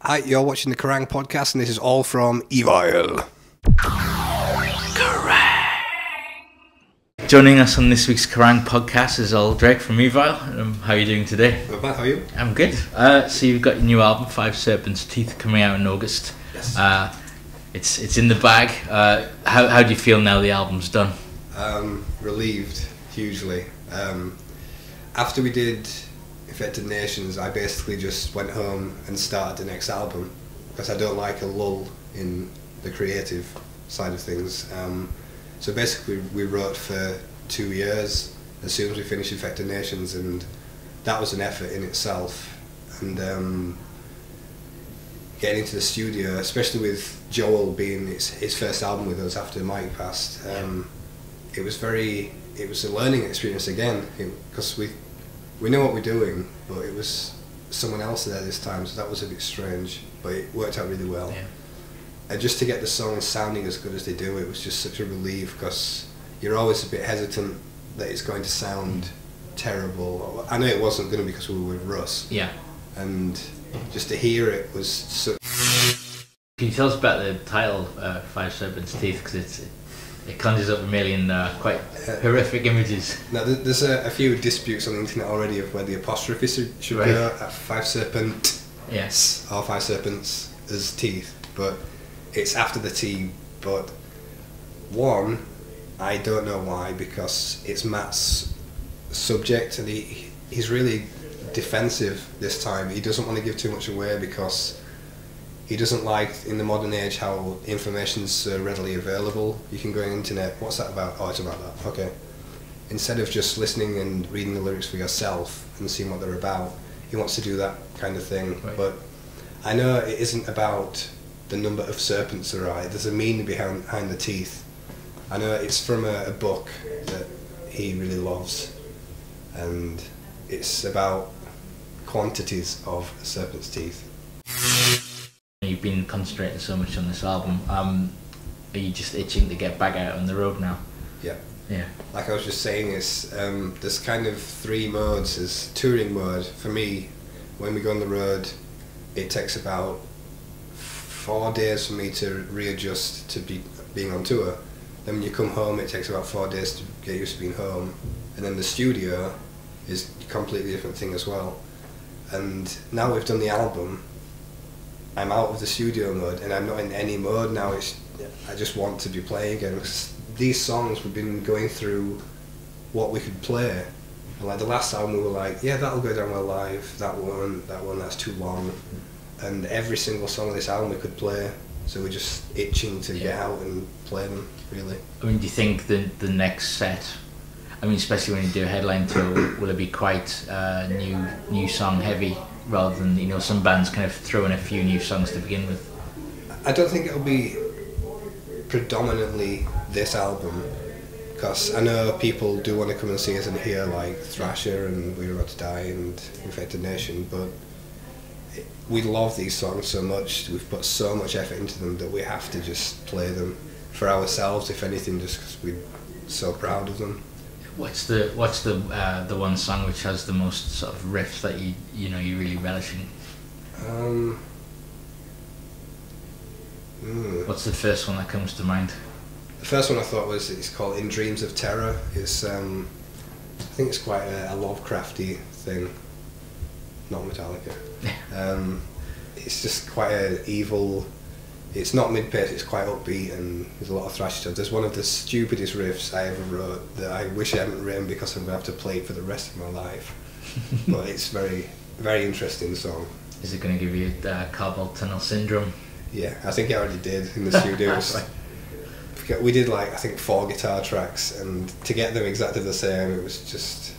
Hi, you're watching the Kerrang podcast, and this is all from Evile. Kerrang! Joining us on this week's Kerrang podcast is old Drake from Evile. How are you doing today? Not bad, how are you? I'm good. So you've got your new album, Serpent's Teeth, coming out in August. Yes. It's in the bag. How do you feel now the album's done? Relieved, hugely. After we did Infected Nations, I basically just went home and started the next album because I don't like a lull in the creative side of things. So basically we wrote for 2 years as soon as we finished Infected Nations, and that was an effort in itself. And getting into the studio, especially with Joel being his first album with us after Mike passed, it was a learning experience again, because we know what we're doing, but it was someone else there this time, so that was a bit strange, but it worked out really well. Yeah. And just to get the songs sounding as good as they do, it was just such a relief, because you're always a bit hesitant that it's going to sound terrible. I know it wasn't going to, because we were with Russ. Yeah. And just to hear it was so... Can you tell us about the title, Five Serpent's Teeth, because it conjures up a million quite horrific images. Now, there's a few disputes on the internet already of where the apostrophe should go at Five Serpent, yes, or Five Serpents as teeth, but it's after the T. But one, I don't know why, because it's Matt's subject, and he's really defensive this time. He doesn't want to give too much away because he doesn't like, in the modern age, how information's so readily available. You can go on the internet, what's that about? Oh, it's about that, okay. Instead of just listening and reading the lyrics for yourself and seeing what they're about, he wants to do that kind of thing. Right. But I know it isn't about the number of serpents there are. There's a meaning behind the teeth. I know it's from a book that he really loves, and it's about quantities of a serpent's teeth. You've been concentrating so much on this album. Are you just itching to get back out on the road now? Yeah. Yeah. Like I was just saying, there's kind of 3 modes. There's touring mode. For me, when we go on the road, it takes about 4 days for me to readjust to being on tour. Then when you come home, it takes about 4 days to get used to being home. And then the studio is a completely different thing as well. And now we've done the album, I'm out of the studio mode and I'm not in any mode now. I just want to be playing again, because these songs, we've been going through what we could play, and like the last album we were like, yeah, that'll go down well live, that one that's too long, and every single song of this album we could play, so we're just itching to get out and play them, really. I mean, do you think the next set, I mean, especially when you do a headline tour, will it be quite new song heavy, rather than, you know, some bands kind of throw in a few new songs to begin with? I don't think it'll be predominantly this album, because I know people do want to come and see us and hear like Thrasher and We Were About to Die and Infected Nation, but we love these songs so much, we've put so much effort into them, that we have to just play them for ourselves, if anything, just because we're so proud of them. What's the one song which has the most sort of riffs that you're really relishing? What's the first one that comes to mind? The first one I thought it's called In Dreams of Terror. It's I think it's quite a Lovecrafty thing, not Metallica. It's just quite an evil. It's not mid-pace, it's quite upbeat, and there's a lot of thrash stuff. There's one of the stupidest riffs I ever wrote that I wish I hadn't written, because I'm going to have to play it for the rest of my life. But it's very, very interesting song. Is it going to give you carpal tunnel syndrome? Yeah, I think I already did in the studios. We did like, I think 4 guitar tracks, and to get them exactly the same, it was just...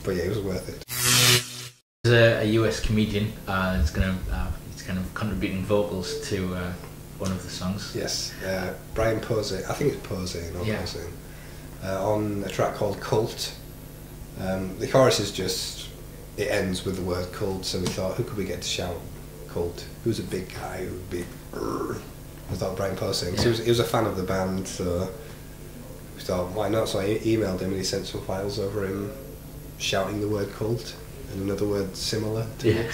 But yeah, it was worth it. There's a US comedian that's going to... kind of contributing vocals to one of the songs. Yes, Brian Posey, I think it's Posey, not Posey, on a track called Cult. The chorus is just, it ends with the word cult, so we thought, who could we get to shout Cult? Who's a big guy, who would be... I thought Brian Posey, so he was a fan of the band, so we thought, why not? So I emailed him and he sent some files over him shouting the word cult and another word similar to it.